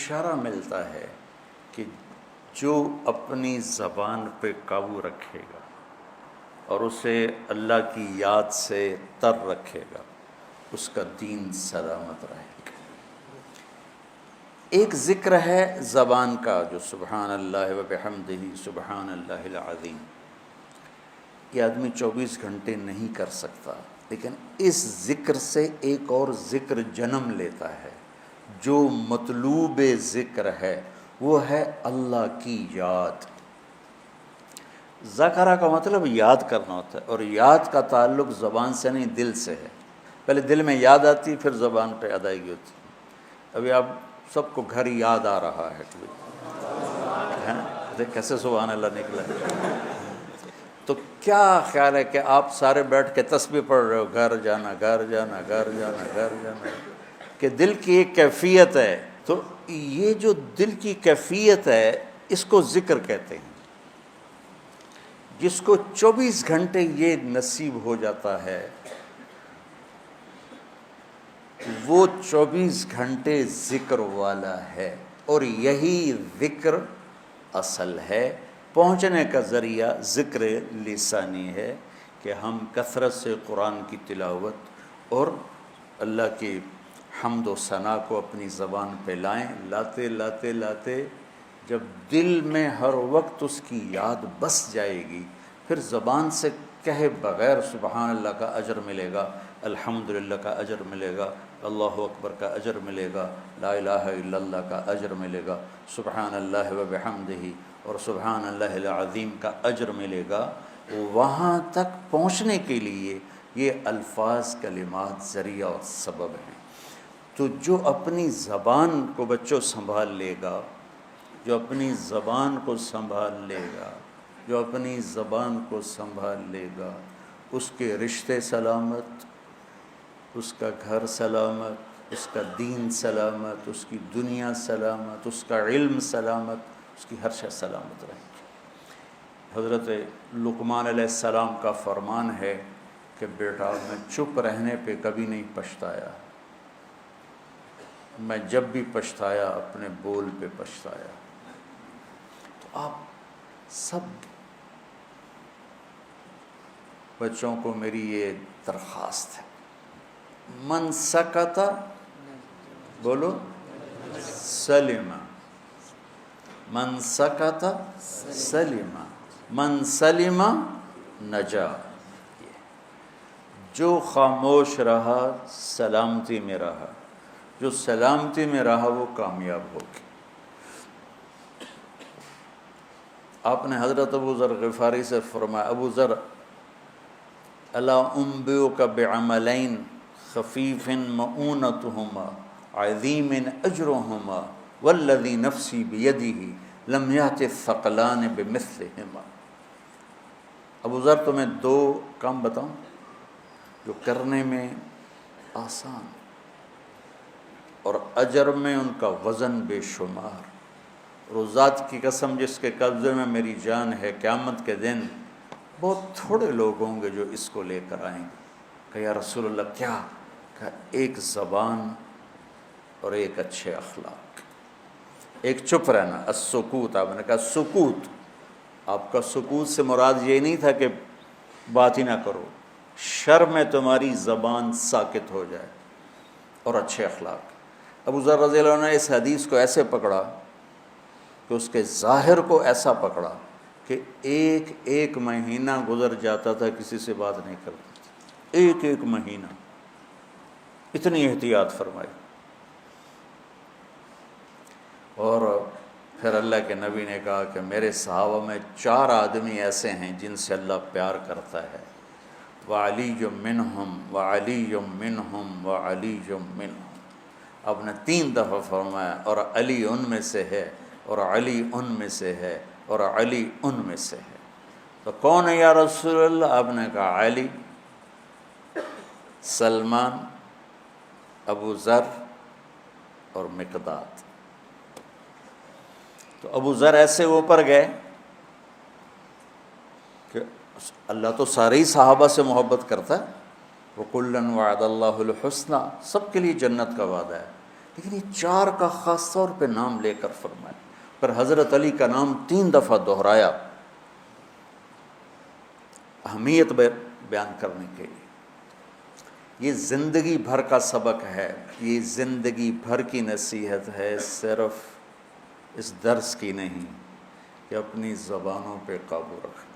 اشارہ ملتا ہے کہ جو اپنی زبان پہ قابو رکھے گا اور اسے اللہ کی یاد سے تر رکھے گا اس کا دین سلامت رہے گا۔ ایک ذکر ہے زبان کا جو سبحان اللہ و بحمدہ سبحان اللہ العظیم، یہ آدمی 24 گھنٹے نہیں کر سکتا، لیکن اس ذکر سے ایک اور ذکر جنم لیتا ہے جو مطلوب ذکر ہے، وہ ہے اللہ کی یاد۔ ذکرہ کا مطلب یاد کرنا ہوتا ہے، اور یاد کا تعلق زبان سے نہیں دل سے ہے۔ پہلے دل میں یاد آتی پھر زبان پہ ادائیگی ہوتی۔ ابھی آپ سب کو گھر یاد آ رہا ہے، دیکھ کیسے سبحان اللہ نکلا ہے۔ تو کیا خیال ہے کہ آپ سارے بیٹھ کے تسبیح پڑھ رہے ہو، گھر جانا گھر جانا گھر جانا گھر جانا، کہ دل کی ایک کیفیت ہے۔ تو یہ جو دل کی کیفیت ہے اس کو ذکر کہتے ہیں۔ جس کو 24 گھنٹے یہ نصیب ہو جاتا ہے وہ 24 گھنٹے ذکر والا ہے، اور یہی ذکر اصل ہے۔ پہنچنے کا ذریعہ ذکر لسانی ہے کہ ہم کثرت سے قرآن کی تلاوت اور اللہ کی حمد و ثنا کو اپنی زبان پہ لائیں۔ لاتے لاتے لاتے جب دل میں ہر وقت اس کی یاد بس جائے گی، پھر زبان سے کہے بغیر سبحان اللہ کا اجر ملے گا، الحمدللہ کا اجر ملے گا، اللہ اکبر کا اجر ملے گا، لا الہ الا اللہ کا اجر ملے گا، سبحان اللہ و بحمدہ اور سبحان اللہ العظیم کا اجر ملے گا۔ وہاں تک پہنچنے کے لیے یہ الفاظ کلمات ذریعہ اور سبب ہیں۔ تو جو اپنی زبان کو بچوں سنبھال لے گا، جو اپنی زبان کو سنبھال لے گا، جو اپنی زبان کو سنبھال لے گا، اس کے رشتے سلامت، اس کا گھر سلامت، اس کا دین سلامت، اس کی دنیا سلامت، اس کا علم سلامت، اس کی ہر شے سلامت رہے گی۔ حضرت لقمان علیہ السلام کا فرمان ہے کہ بیٹا میں چپ رہنے پہ کبھی نہیں پچھتایا، میں جب بھی پچھتایا اپنے بول پہ پچھتایا۔ تو آپ سب بچوں کو میری یہ درخواست ہے، من سکت بولو سلم، من سکت سلم، من سلم نجا۔ جو خاموش رہا سلامتی میں رہا، جو سلامتی میں رہا وہ کامیاب ہوگی۔ آپ نے حضرت ابو ذر غفاری سے فرمایا، ابو ذر الا انبئک بعملین خفیف مؤونتہما عظیم اجرہما والذی نفسی بیدہ لم یأت الثقلان بمثلہما۔ ابو ذر تمہیں 2 کام بتاؤں جو کرنے میں آسان اور اجر میں ان کا وزن بے شمار، اور اس ذات کی قسم جس کے قبضے میں میری جان ہے، قیامت کے دن بہت تھوڑے لوگ ہوں گے جو اس کو لے کر آئیں گے۔ کہ یا رسول اللہ کیا؟ کہ ایک زبان اور ایک اچھے اخلاق، ایک چپ رہنا، السکوت۔ آپ نے کہا سکوت، آپ کا سکوت سے مراد یہ نہیں تھا کہ بات ہی نہ کرو، شر میں تمہاری زبان ساکت ہو جائے، اور اچھے اخلاق۔ ابو ذر رضی اللہ عنہ نے اس حدیث کو ایسے پکڑا کہ اس کے ظاہر کو ایسا پکڑا کہ ایک مہینہ گزر جاتا تھا کسی سے بات نہیں کرتا تھا، ایک مہینہ، اتنی احتیاط فرمائی۔ اور پھر اللہ کے نبی نے کہا کہ میرے صحابہ میں 4 آدمی ایسے ہیں جن سے اللہ پیار کرتا ہے، وعلی منہم وعلی منہم وعلی منہم۔ آپ نے 3 دفعہ فرمایا، اور علی ان میں سے ہے، اور علی ان میں سے ہے، اور علی ان میں سے ہے۔ تو کون ہے یا رسول اللہ؟ آپ نے کہا علی، سلمان، ابو ذر اور مقداد۔ تو ابو ذر ایسے اوپر گئے کہ اللہ تو سارے ہی صحابہ سے محبت کرتا ہے، وَكُلًّا وَعَدَ اللَّهُ الْحُسْنَى، سب کے لیے جنت کا وعدہ ہے، لیکن یہ 4 کا خاص طور پہ نام لے کر فرمایا، پر حضرت علی کا نام 3 دفعہ دہرایا اہمیت بیان کرنے کے لیے۔ یہ زندگی بھر کا سبق ہے، یہ زندگی بھر کی نصیحت ہے، صرف اس درس کی نہیں، کہ اپنی زبانوں پہ قابو رکھیں۔